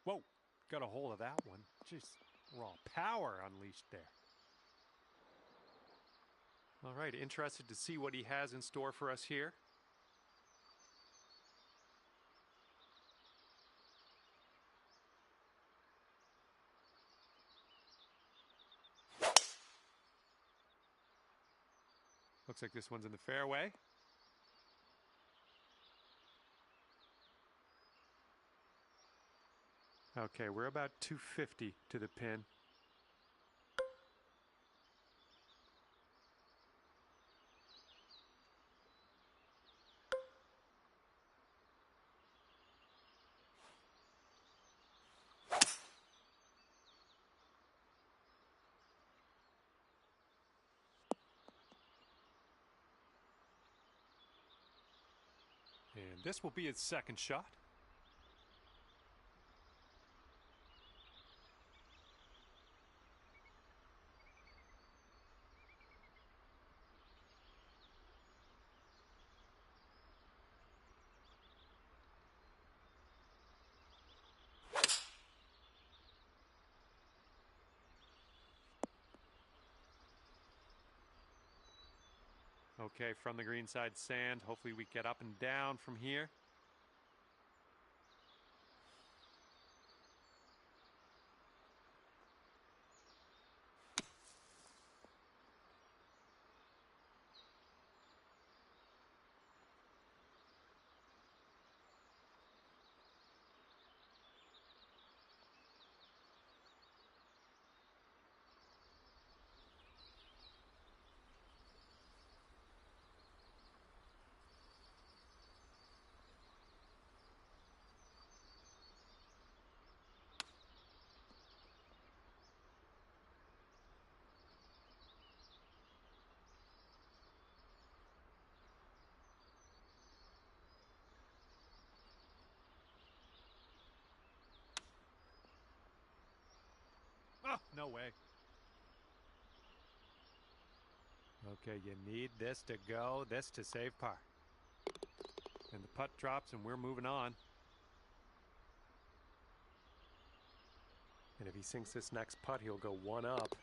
Whoa, got a hold of that one. Just raw power unleashed there. All right, interested to see what he has in store for us here. Looks like this one's in the fairway. Okay, we're about 250 to the pin. And this will be his second shot. Okay, from the greenside sand. Hopefully we get up and down from here. Oh, no way. Okay, you need this to go, this to save par. And the putt drops and we're moving on. And if he sinks this next putt, he'll go one up.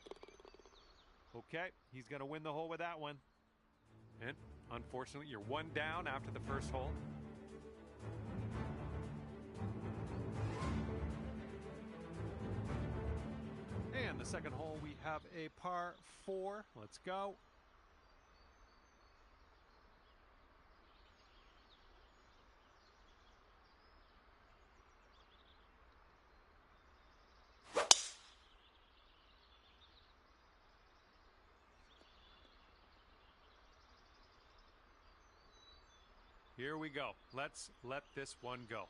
Okay, he's going to win the hole with that one. And unfortunately, you're one down after the first hole. And the second hole, we have a par 4. Let's go. Here we go. Let's let this one go.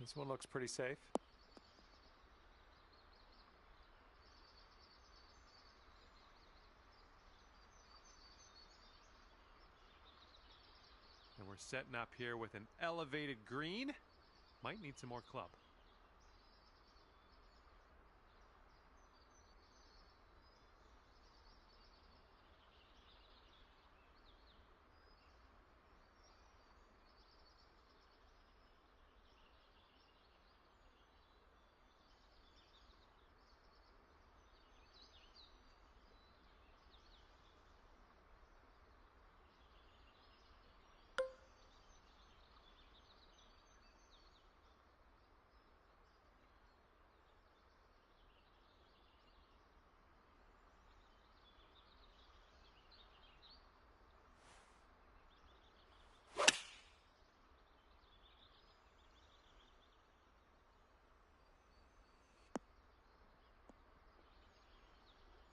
This one looks pretty safe. And we're setting up here with an elevated green. Might need some more club.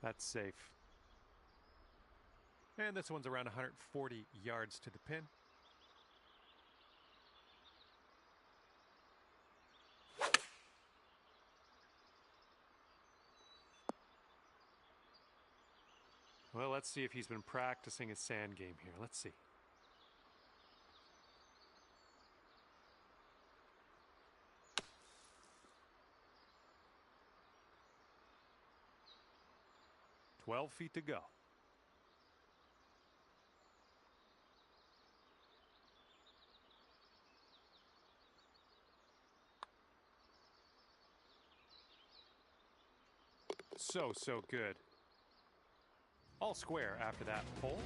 That's safe. And this one's around 140 yards to the pin. Well, let's see if he's been practicing his sand game here. Let's see. "12 feet to go." So good. All square after that hole.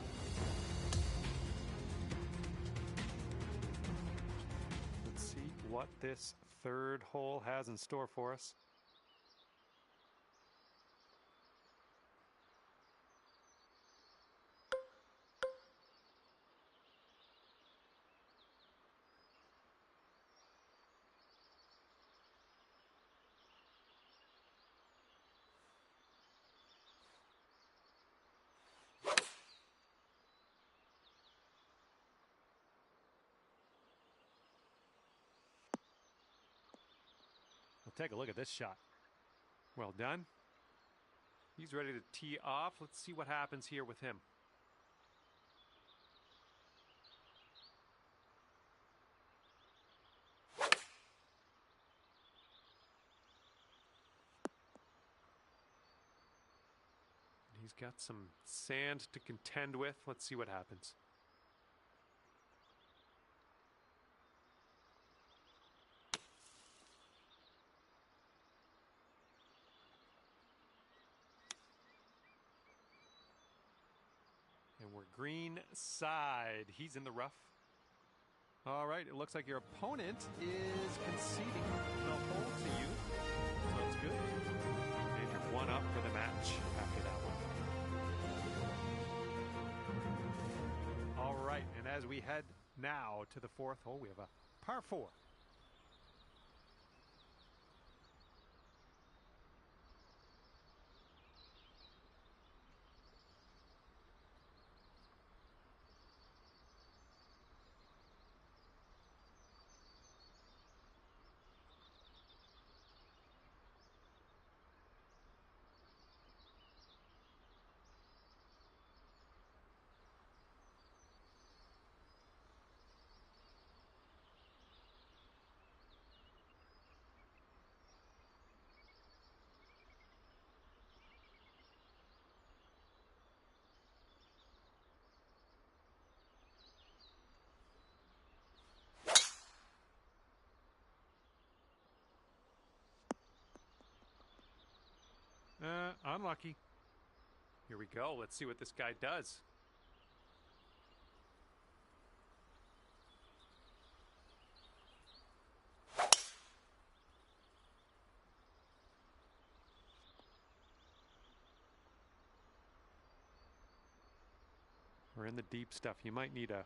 Let's see what this third hole has in store for us. We'll take a look at this shot. Well done. He's ready to tee off. Let's see what happens here with him. He's got some sand to contend with. Let's see what happens. And we're green side. He's in the rough. All right, it looks like your opponent is conceding the hole to you. So that's good. And you're one up for the match after that one. All right, and as we head now to the fourth hole, we have a par 4. Unlucky. Here we go. Let's see what this guy does. We're in the deep stuff. You might need a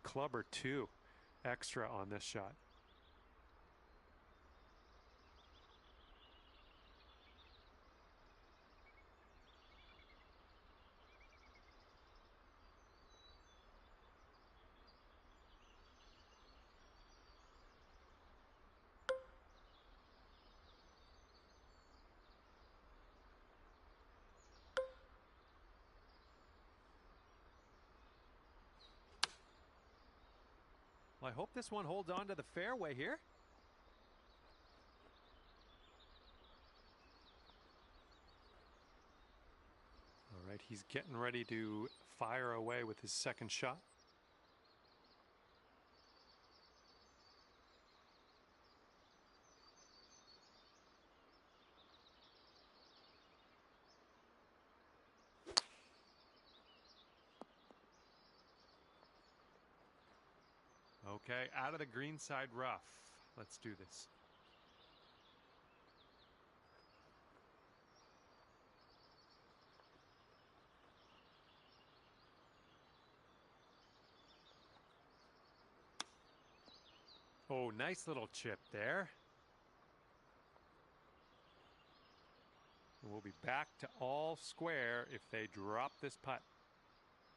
club or 2 extra on this shot. Well, I hope this one holds on to the fairway here. All right, he's getting ready to fire away with his second shot. Okay, out of the green side rough. Let's do this. Oh, nice little chip there. And we'll be back to all square if they drop this putt.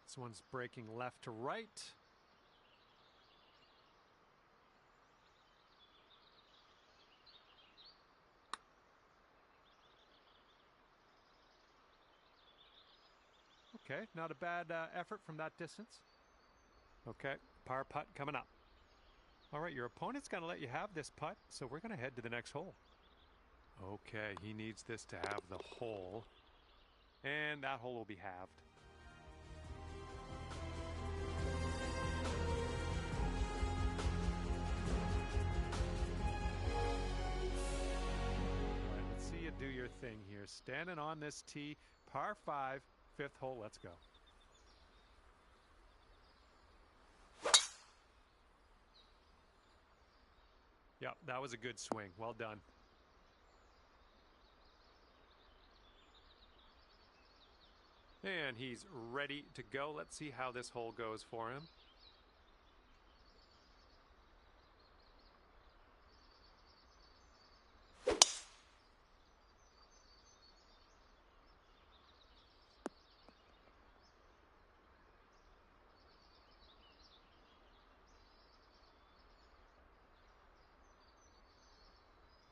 This one's breaking left to right. Okay, not a bad effort from that distance. Okay, par putt coming up. All right, your opponent's going to let you have this putt, so we're going to head to the next hole. Okay, he needs this to have the hole, and that hole will be halved. All right, let's see you do your thing here. Standing on this tee, par 5, 5th hole, let's go. Yep, that was a good swing. Well done. And he's ready to go. Let's see how this hole goes for him.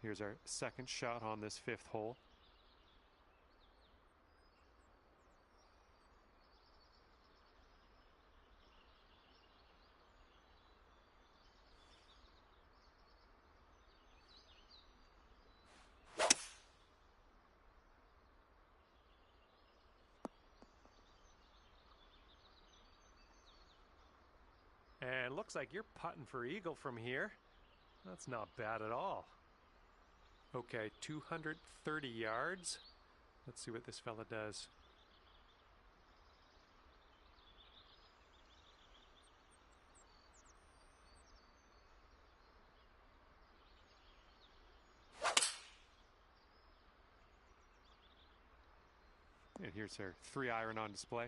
Here's our second shot on this 5th hole. And looks like you're putting for eagle from here. That's not bad at all. Okay, 230 yards. Let's see what this fella does. And here's our 3-iron on display.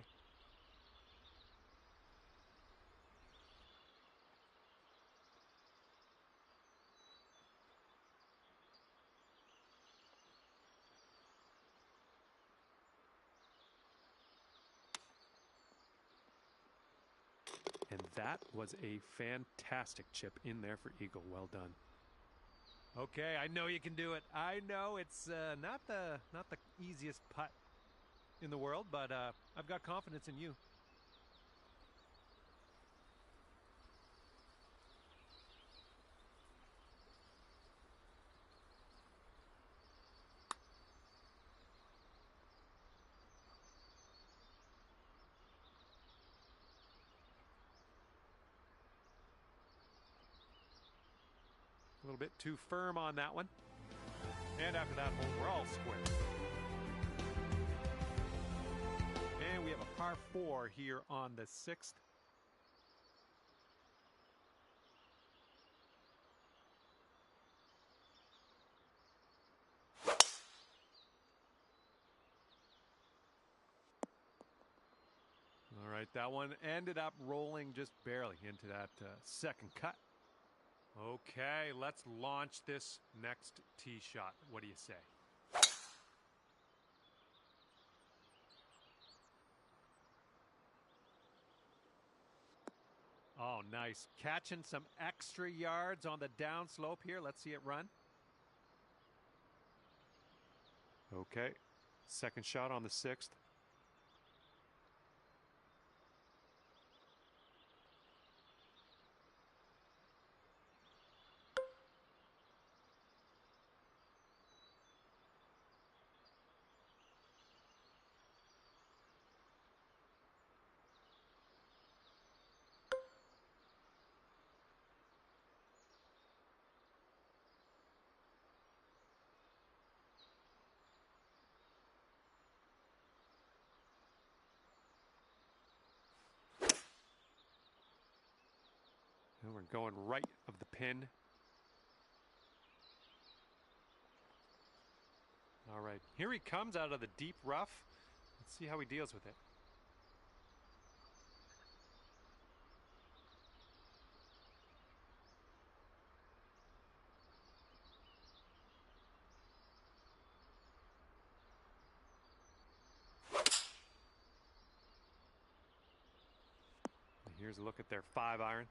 And that was a fantastic chip in there for eagle. Well done. Okay, I know you can do it. I know it's not the easiest putt in the world, but I've got confidence in you. A little bit too firm on that one. And after that hole, we're all square. And we have a par 4 here on the 6th. All right, that one ended up rolling just barely into that second cut. Okay, let's launch this next tee shot. What do you say? Oh, nice. Catching some extra yards on the downslope here. Let's see it run. Okay, second shot on the 6th. And we're going right of the pin. All right, here he comes out of the deep rough. Let's see how he deals with it. And here's a look at their 5-iron.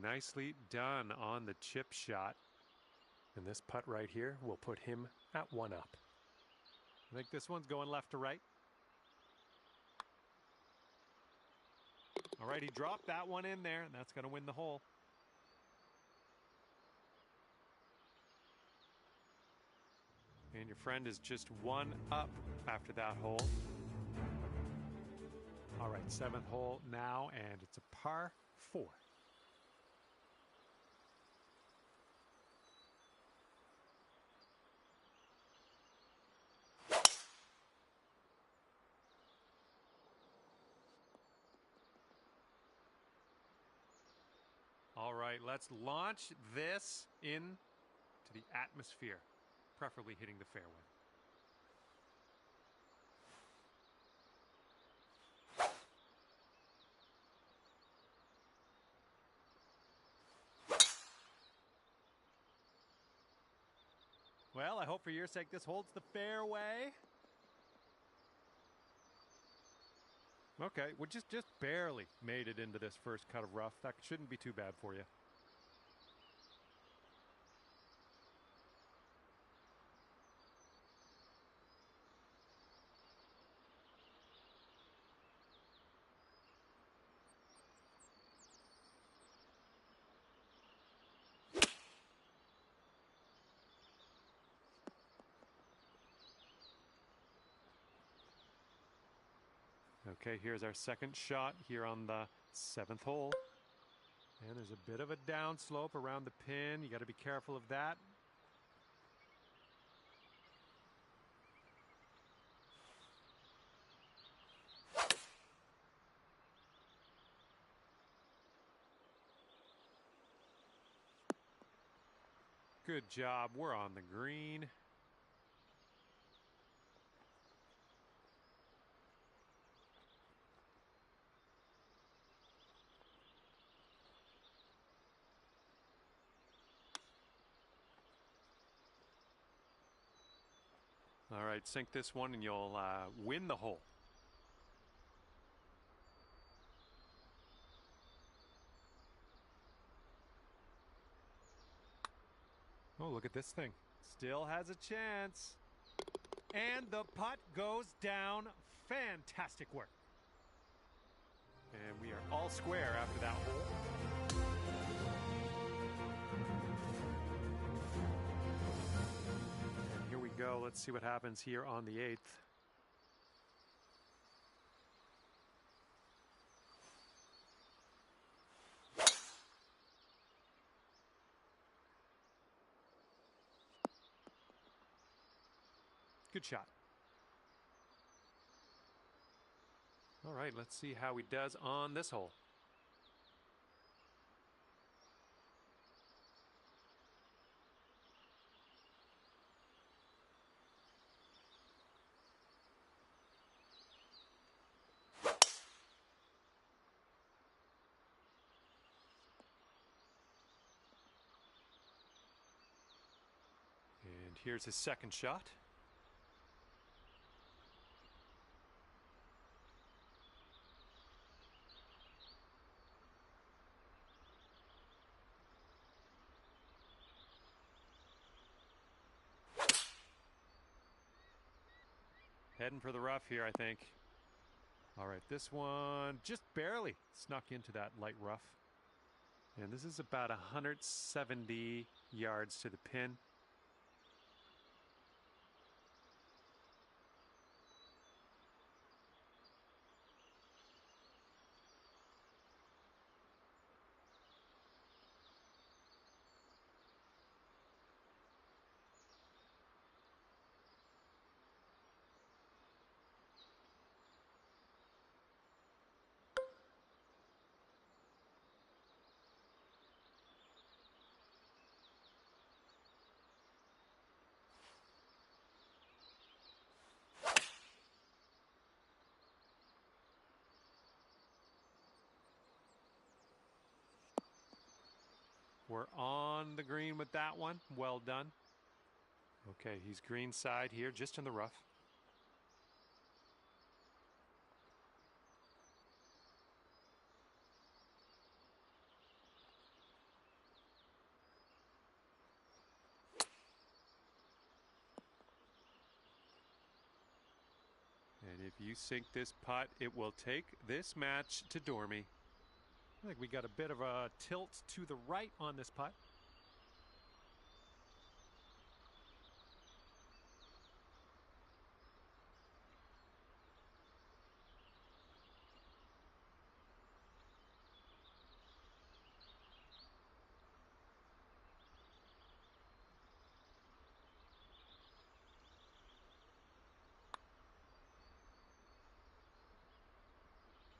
nicely done on the chip shot. And this putt right here will put him at 1 up. I think this one's going left to right. All right, he dropped that one in there, and that's going to win the hole. And your friend is just 1 up after that hole. All right, 7th hole now, and it's a par 4. All right, let's launch this into the atmosphere, preferably hitting the fairway. Well, I hope for your sake this holds the fairway. Okay, we just barely made it into this first cut of rough. That shouldn't be too bad for you. Okay, here's our second shot here on the 7th hole. And there's a bit of a downslope around the pin. You got to be careful of that. Good job. We're on the green. All right, sink this one and you'll win the hole. Oh, look at this thing. Still has a chance. And the putt goes down. Fantastic work. And we are all square after that hole. And here we go. Let's see what happens here on the 8th. Good shot. All right, let's see how he does on this hole. And here's his second shot. Heading for the rough here, I think. All right, this one just barely snuck into that light rough. And this is about 170 yards to the pin. We're on the green with that one. Well done. Okay, he's green side here, just in the rough. If you sink this putt, it will take this match to Dormy. I think we got a bit of a tilt to the right on this putt.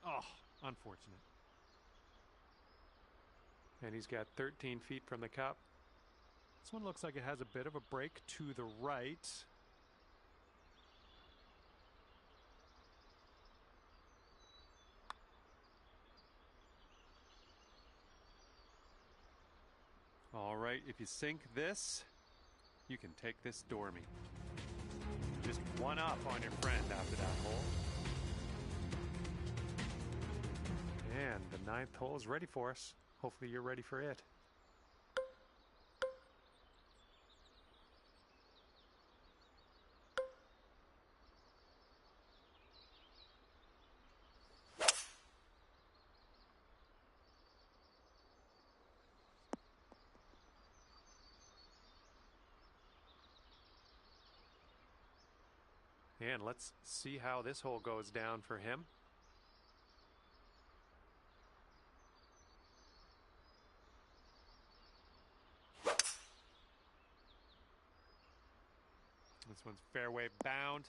Oh, unfortunate. And he's got 13 feet from the cup. This one looks like it has a bit of a break to the right. All right, if you sink this, you can take this Dormy. Just one up on your friend after that hole. And the 9th hole is ready for us. Hopefully you're ready for it. And let's see how this hole goes down for him. This one's fairway bound.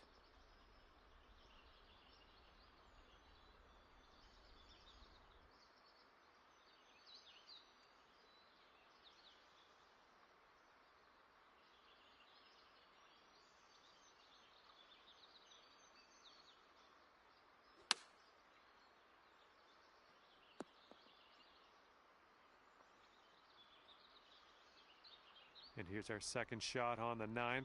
And here's our second shot on the 9th.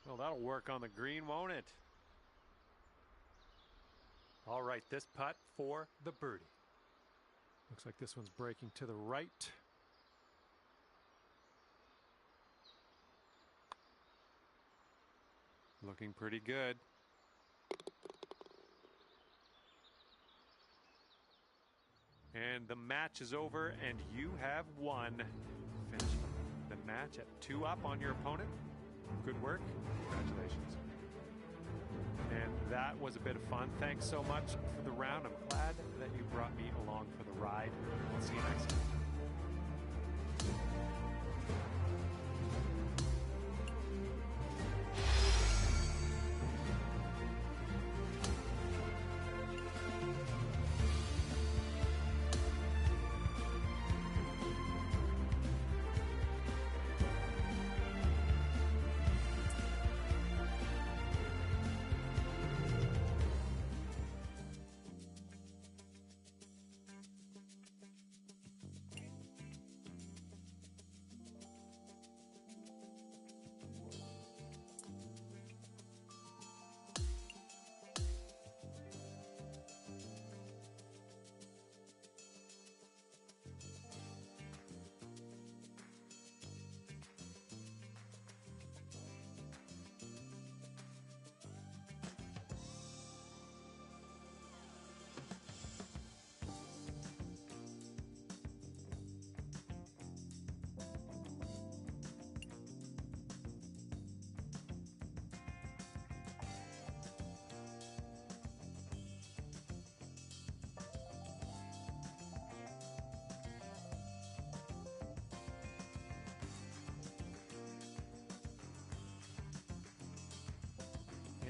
Well, that'll work on the green, won't it? All right, this putt for the birdie. Looks like this one's breaking to the right. Looking pretty good. And the match is over, and you have won. Finish the match at 2 up on your opponent. Good work. Congratulations. And that was a bit of fun. Thanks so much for the round. I'm glad that you brought me along for the ride. I'll see you next time.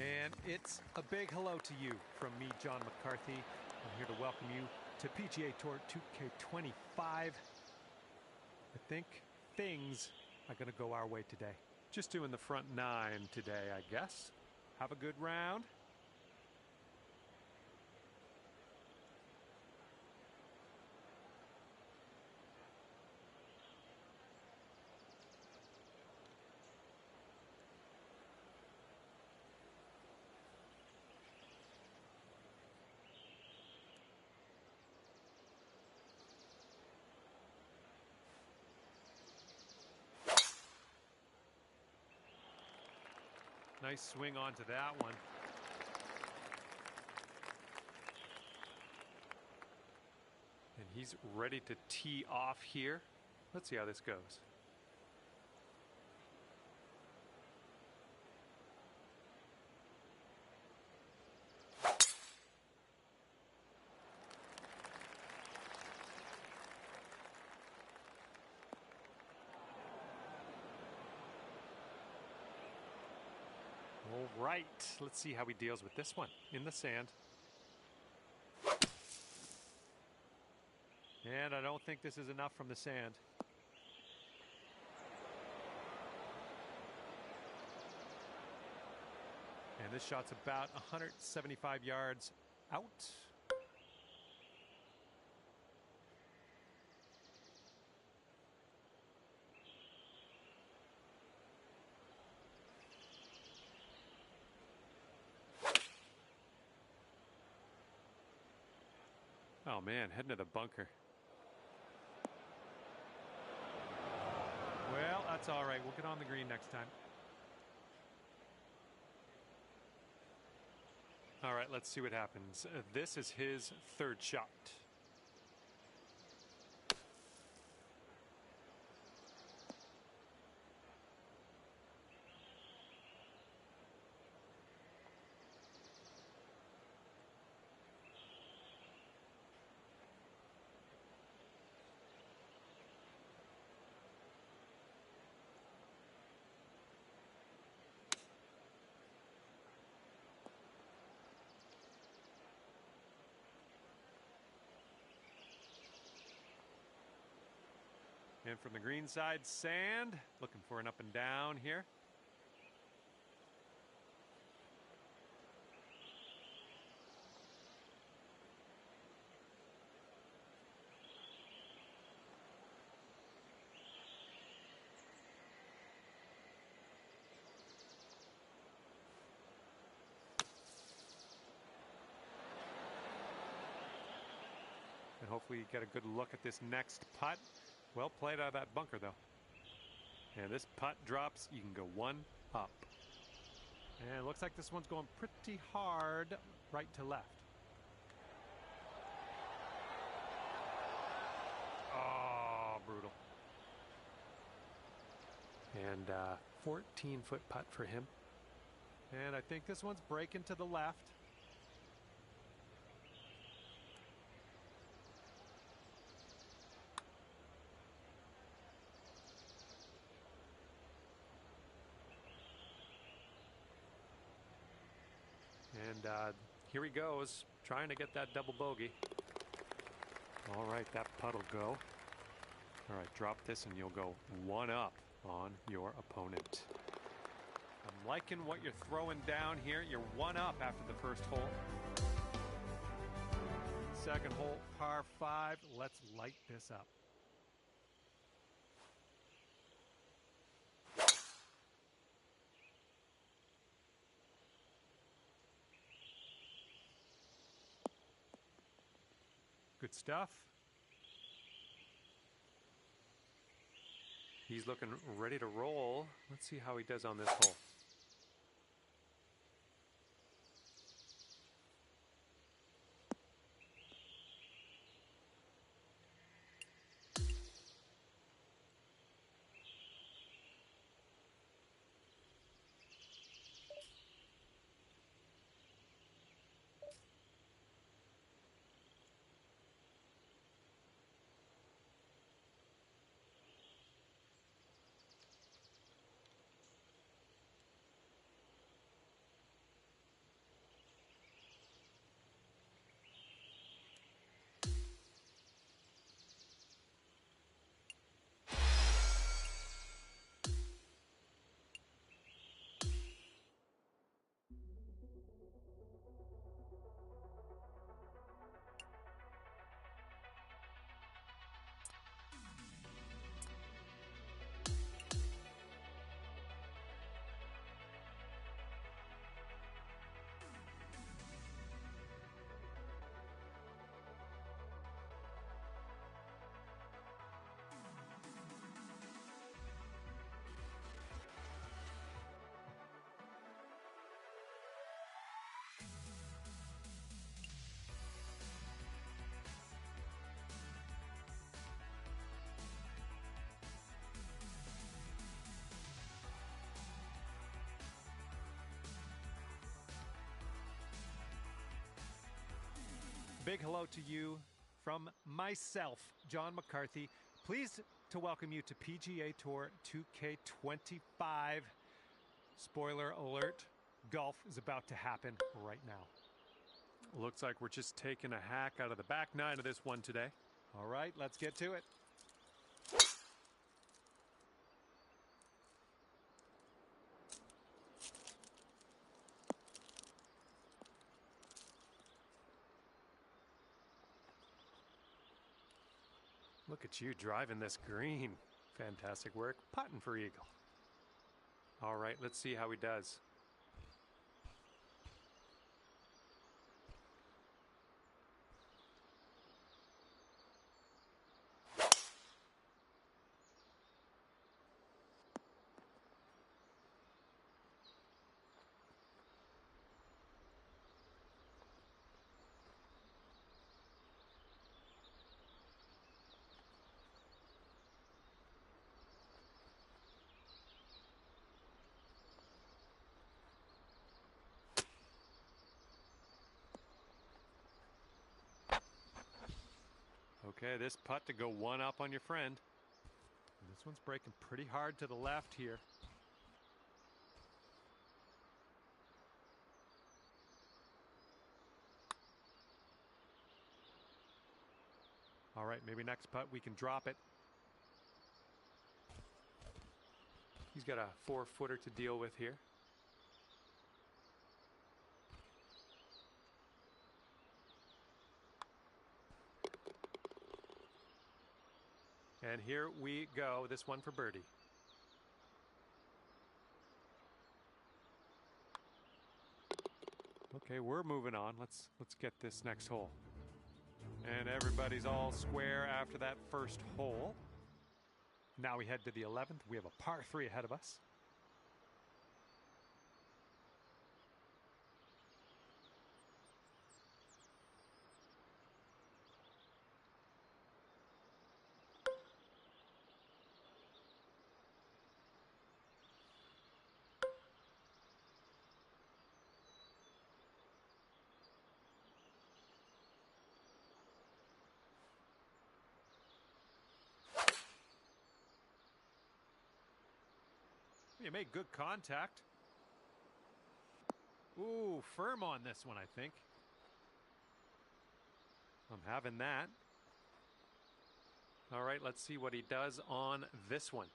And it's a big hello to you from me, John McCarthy. I'm here to welcome you to PGA Tour 2K25. I think things are going to go our way today. Just doing the front 9 today, I guess. Have a good round. Nice swing onto that one. And he's ready to tee off here. Let's see how this goes. All right, let's see how he deals with this one in the sand. And I don't think this is enough from the sand. And this shot's about 175 yards out. Oh man, heading to the bunker. Well, that's all right. We'll get on the green next time. All right, let's see what happens. This is his third shot. And from the green side, sand. Looking for an up and down here. And hopefully you get a good look at this next putt. Well played out of that bunker, though. And this putt drops. You can go one up. And it looks like this one's going pretty hard right to left. Oh, brutal. And 14-foot putt for him. And I think this one's breaking to the left. And here he goes, trying to get that double bogey. All right, that putt will go. All right, drop this and you'll go one up on your opponent. I'm liking what you're throwing down here. You're one up after the first hole. Second hole, par 5. Let's light this up. Good stuff. He's looking ready to roll. Let's see how he does on this hole. big hello to you from myself, John McCarthy. Pleased to welcome you to PGA Tour 2K25. Spoiler alert, golf is about to happen right now. Looks like we're just taking a hack out of the back nine of this one today. All right, let's get to it. Look at you driving this green. Fantastic work. Putting for eagle. All right, let's see how he does. Okay, this putt to go one up on your friend. This one's breaking pretty hard to the left here. All right, maybe next putt we can drop it. He's got a 4-footer to deal with here. And here we go. This one for birdie. Okay, we're moving on. Let's get this next hole. And everybody's all square after that first hole. Now we head to the 11th. We have a par 3 ahead of us. You made good contact. Ooh, firm on this one, I think. I'm having that. All right, let's see what he does on this one.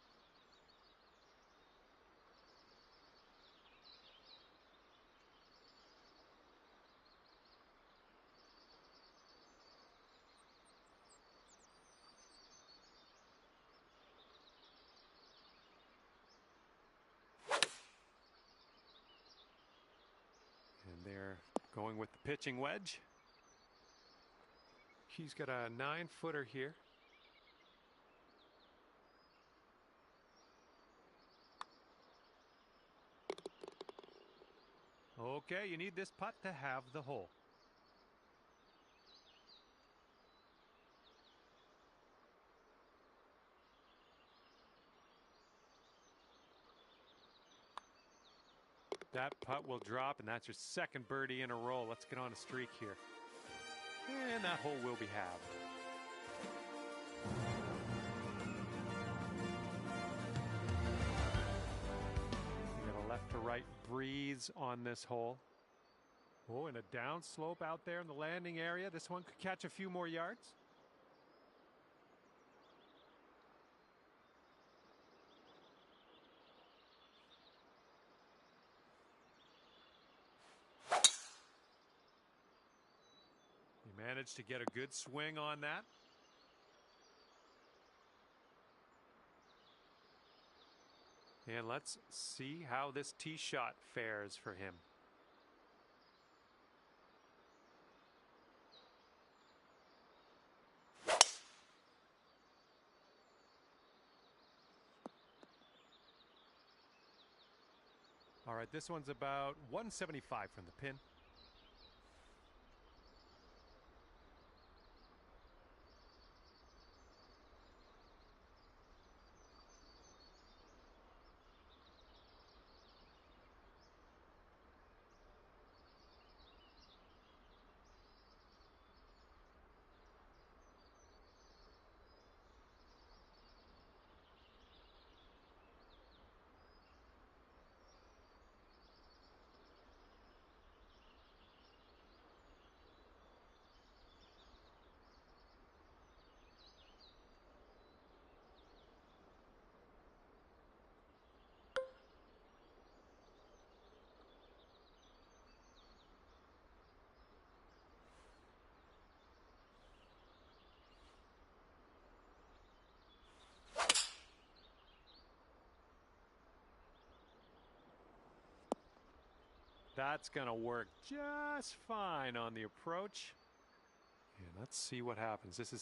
They're going with the pitching wedge. He's got a 9-footer here. Okay, you need this putt to have the hole. That putt will drop, and that's your second birdie in a row. Let's get on a streak here. And that hole will be halved. You got a left to right breeze on this hole. Oh, and a down slope out there in the landing area. This one could catch a few more yards. Managed to get a good swing on that. And let's see how this tee shot fares for him. All right, this one's about 175 from the pin. That's going to work just fine on the approach. And let's see what happens. This is